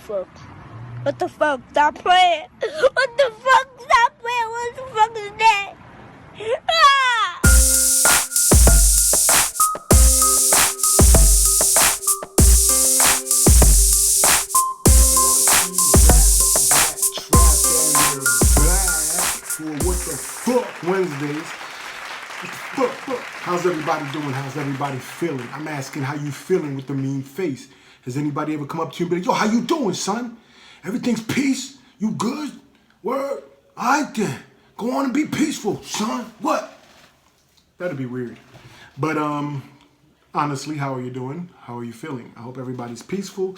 fuck? What the fuck? Stop playing. What the fuck? Stop playing. What the fuck is that? Ah! What the fuck Wednesdays? How's everybody doing? How's everybody feeling? I'm asking how you feeling with the mean face. Has anybody ever come up to you and be like, yo, how you doing, son? Everything's peace? You good? Word? All right then. Go on and be peaceful, son. What? That'd be weird. But honestly, how are you doing? How are you feeling? I hope everybody's peaceful.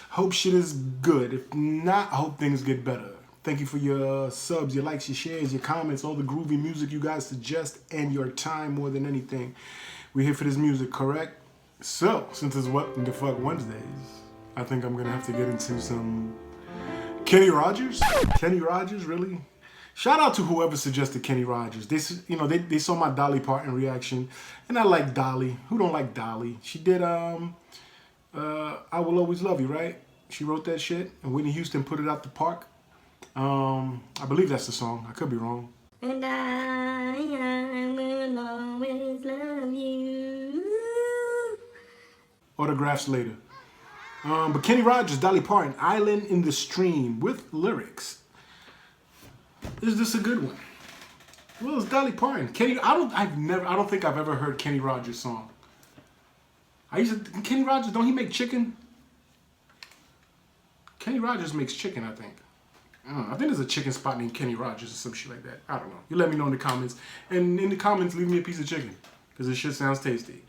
Hope shit is good. If not, I hope things get better. Thank you for your subs, your likes, your shares, your comments, all the groovy music you guys suggest, and your time more than anything. We're here for this music, correct? So, since it's What the Fuck Wednesdays, I think I'm going to have to get into some Kenny Rogers. Kenny Rogers, really? Shout out to whoever suggested Kenny Rogers. They saw my Dolly Parton reaction, and I like Dolly. Who don't like Dolly? She did I Will Always Love You, right? She wrote that shit, and Whitney Houston put it out the park. I believe that's the song. I could be wrong. And I will always love you. Autographs later. But Kenny Rogers, Dolly Parton, Island in the Stream with lyrics. Is this a good one? Well, it's Dolly Parton. I don't think I've ever heard Kenny Rogers' song. Kenny Rogers, don't he make chicken? Kenny Rogers makes chicken, I think. I think there's a chicken spot named Kenny Rogers or some shit like that. I don't know. You let me know in the comments. And in the comments, leave me a piece of chicken. Because this shit sounds tasty.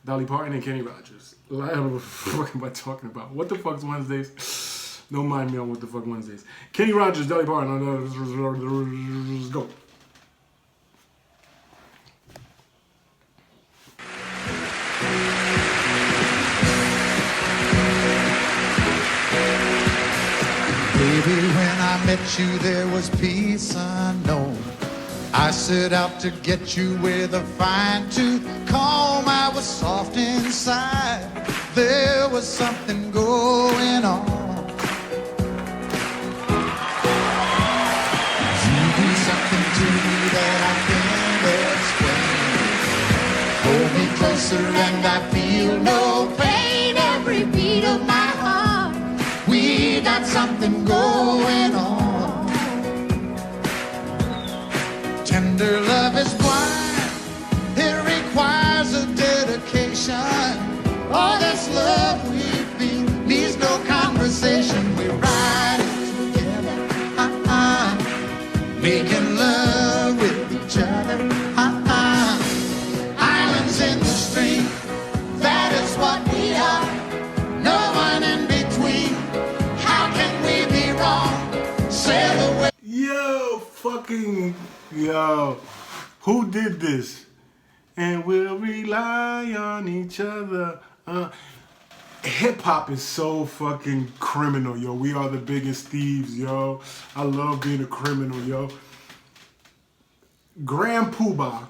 Dolly Parton and Kenny Rogers. What the fuck am I talking about? What the fuck's Wednesdays? Don't mind me on What the Fuck Wednesdays. Kenny Rogers, Dolly Parton. Let's go. Baby, when I met you, there was peace unknown. I set out to get you with a fine-tooth comb. I was soft inside. There was something going on. You do something to me that I can't explain. Hold me closer and I feel no pain. Every beat of my heart, we got something going on. Tender love is blind. It requires a dedication. All this love we feel needs no conversation. We ride together, making love with each other, Islands in the stream, that is what we are. No one in between. How can we be wrong? Sail away. Yo, who did this? And we'll rely on each other. Hip-hop is so fucking criminal, yo. We are the biggest thieves, yo. I love being a criminal, yo. Grand Poobah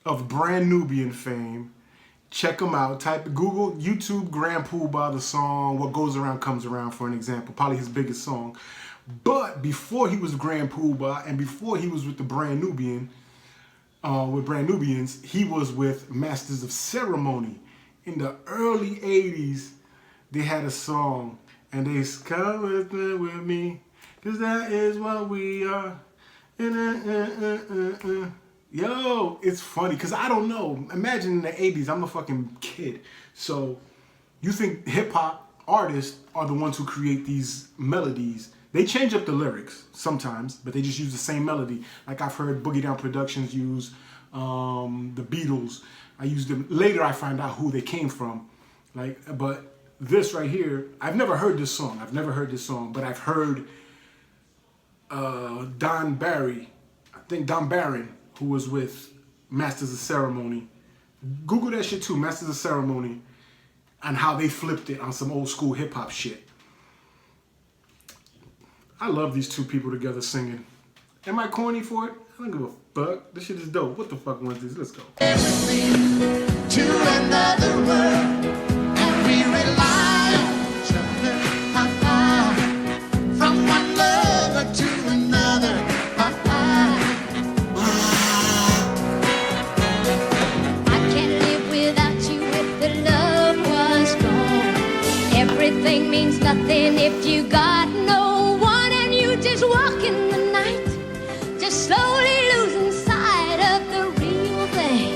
of Brand Nubian fame. Check him out. Google YouTube Grand Poobah, the song What Goes Around Comes Around, for an example. Probably his biggest song. But before he was Grand Poobah and before he was with the Brand Nubians, he was with Masters of Ceremony. In the early 80s, they had a song, and they come with me, cause that is what we are. Yo, it's funny, cause I don't know. Imagine in the 80s, I'm a fucking kid. So you think hip hop artists are the ones who create these melodies. They change up the lyrics sometimes, but they just use the same melody. Like I've heard Boogie Down Productions use the Beatles. I used them later. I find out who they came from. But this right here, I've never heard this song. But I've heard Don Barry. I think Don Barron, who was with Masters of Ceremony. Google that shit too, Masters of Ceremony, and how they flipped it on some old school hip hop shit. I love these two people together singing. Am I corny for it? I don't give a fuck. This shit is dope. What the fuck Wednesdays? Let's go. To another world, and we rely on each other. means nothing if you got no one and you just walk in the night, just slowly losing sight of the real thing.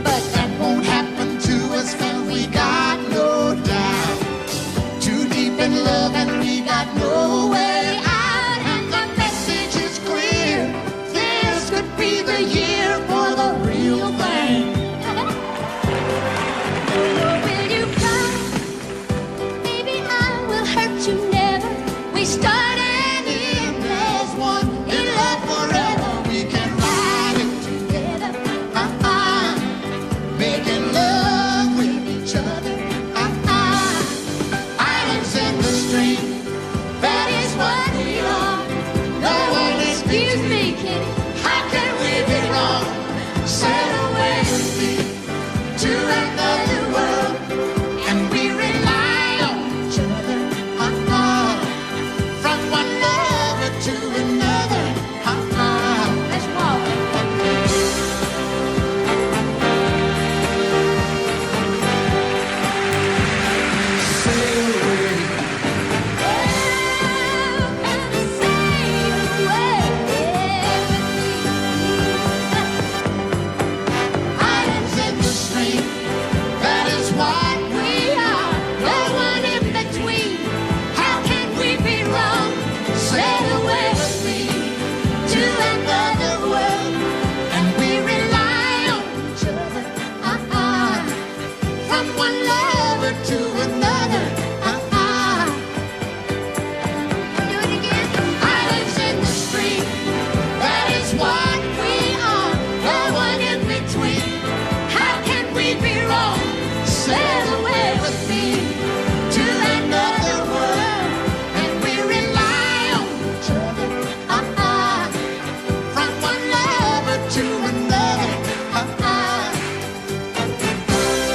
But that won't happen to us, 'cause we got no doubt. Too deep in love and we got no way out. And the message is clear. This could be the year for the real thing. Will you cry? Maybe I will hurt you never. We started in as one, In love forever, we can ride it together. making love with each other. Islands in the stream, that is what we are. No one Excuse me, kitty. How can we be wrong? Sail away with me to another world, and we rely on each other. From one lover to another. Let's walk. Sail away. Islands in the stream, that is what we are. No one in between. How can we be wrong? Sail away with me to another world, and we rely on each other. From one lover to another. Do it again. Islands in the stream, that is what we are. No one in between. How can we be wrong? Sail away with me to another world, and we rely on each other. From one lover to another.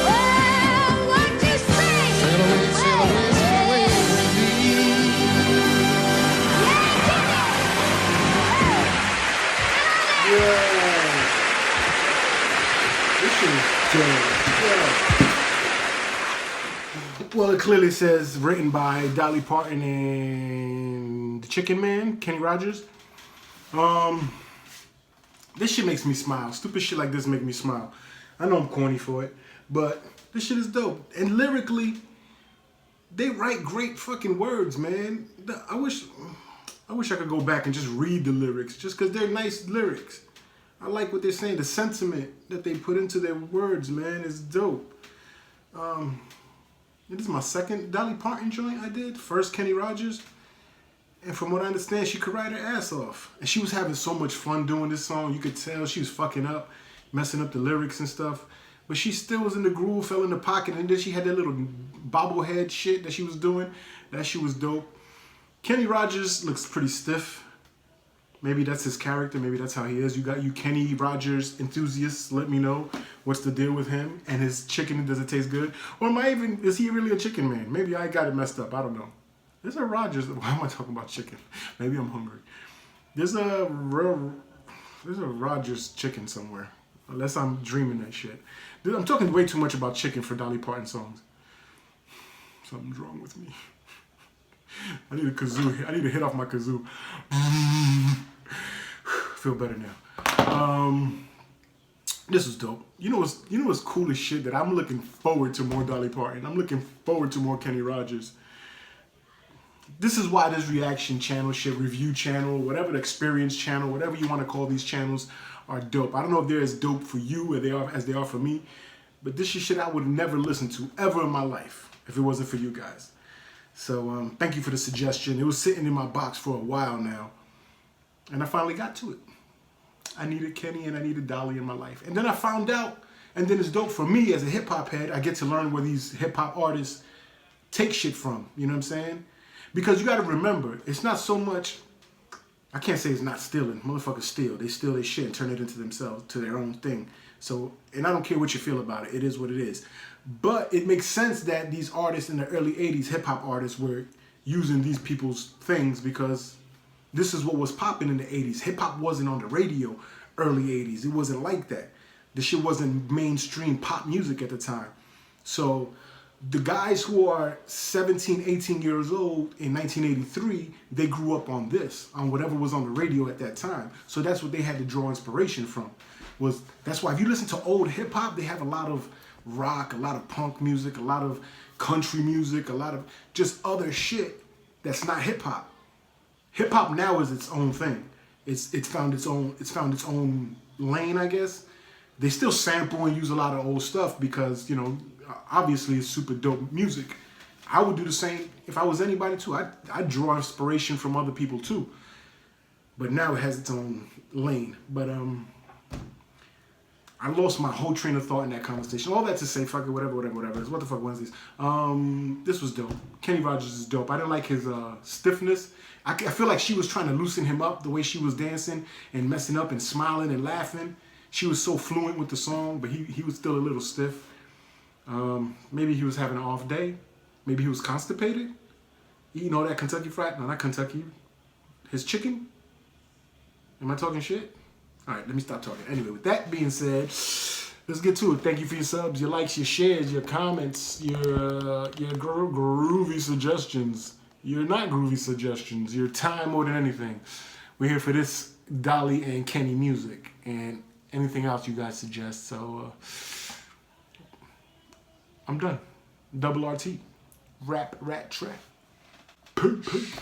Well, what you say? Sail away, sail away, sail away with me. Yeah. This shit is dope. Yeah. Well, it clearly says written by Dolly Parton and the Chicken Man, Kenny Rogers. This shit makes me smile. Stupid shit like this make me smile. I know I'm corny for it, but this shit is dope. And lyrically, they write great fucking words, man. I wish I could go back and just read the lyrics, just because they're nice lyrics. I like what they're saying. The sentiment that they put into their words, man, is dope. This is my second Dolly Parton joint I did. First Kenny Rogers. And from what I understand, she could write her ass off. And she was having so much fun doing this song. You could tell she was fucking up, messing up the lyrics and stuff. But she still was in the groove, fell in the pocket. And then she had that little bobblehead shit that she was doing. That shit was dope. Kenny Rogers looks pretty stiff. Maybe that's his character. Maybe that's how he is. You Kenny Rogers enthusiasts. Let me know what's the deal with him and his chicken. Does it taste good? Or is he really a chicken man? Maybe I got it messed up. I don't know. There's a Rogers. Why am I talking about chicken? Maybe I'm hungry. There's a Rogers chicken somewhere. Unless I'm dreaming that shit. I'm talking way too much about chicken for Dolly Parton songs. Something's wrong with me. I need a kazoo. I need to hit off my kazoo. Feel better now. This was dope. You know what's cool as shit that I'm looking forward to more Dolly Parton. I'm looking forward to more Kenny Rogers. This is why this reaction channel shit, review channel, whatever the experience channel, whatever you want to call these channels, are dope. I don't know if they're as dope for you as they are for me, but this is shit I would never listen to ever in my life if it wasn't for you guys. So thank you for the suggestion. It was sitting in my box for a while now, and I finally got to it. I needed Kenny and I needed Dolly in my life. And then I found out, and then it's dope for me as a hip hop head, I get to learn where these hip hop artists take shit from, you know what I'm saying? Because you gotta remember, it's not so much, I can't say it's not stealing, motherfuckers steal. They steal their shit and turn it into themselves, to their own thing. So, and I don't care what you feel about it, it is what it is. But it makes sense that these artists in the early 80s, hip hop artists, were using these people's things because this is what was popping in the 80s. Hip hop wasn't on the radio early 80s. It wasn't like that. The shit wasn't mainstream pop music at the time. So The guys who are 17, 18 years old in 1983, they grew up on this, on whatever was on the radio at that time. So that's what they had to draw inspiration from. That's why if you listen to old hip hop, they have a lot of rock, a lot of punk music, a lot of country music, a lot of just other shit that's not hip hop. Hip hop now is its own thing. It's found its own lane, I guess. They still sample and use a lot of old stuff because, you know, obviously it's super dope music. I would do the same if I was anybody too. I'd draw inspiration from other people too. But now it has its own lane. But I lost my whole train of thought in that conversation. All that to say, fuck it, whatever. It's What the Fuck Wednesdays. This was dope. Kenny Rogers is dope. I didn't like his stiffness. I feel like she was trying to loosen him up the way she was dancing and messing up and smiling and laughing. She was so fluent with the song, but he was still a little stiff. Maybe he was having an off day. Maybe he was constipated. Eating all that Kentucky Fried, no, not Kentucky. His chicken? Am I talking shit? All right, let me stop talking. Anyway, with that being said, let's get to it. Thank you for your subs, your likes, your shares, your comments, your groovy suggestions. Your not groovy suggestions, your time more than anything. We're here for this Dolly and Kenny music and anything else you guys suggest. So I'm done. Double RT. Rap, rat, track. Peace.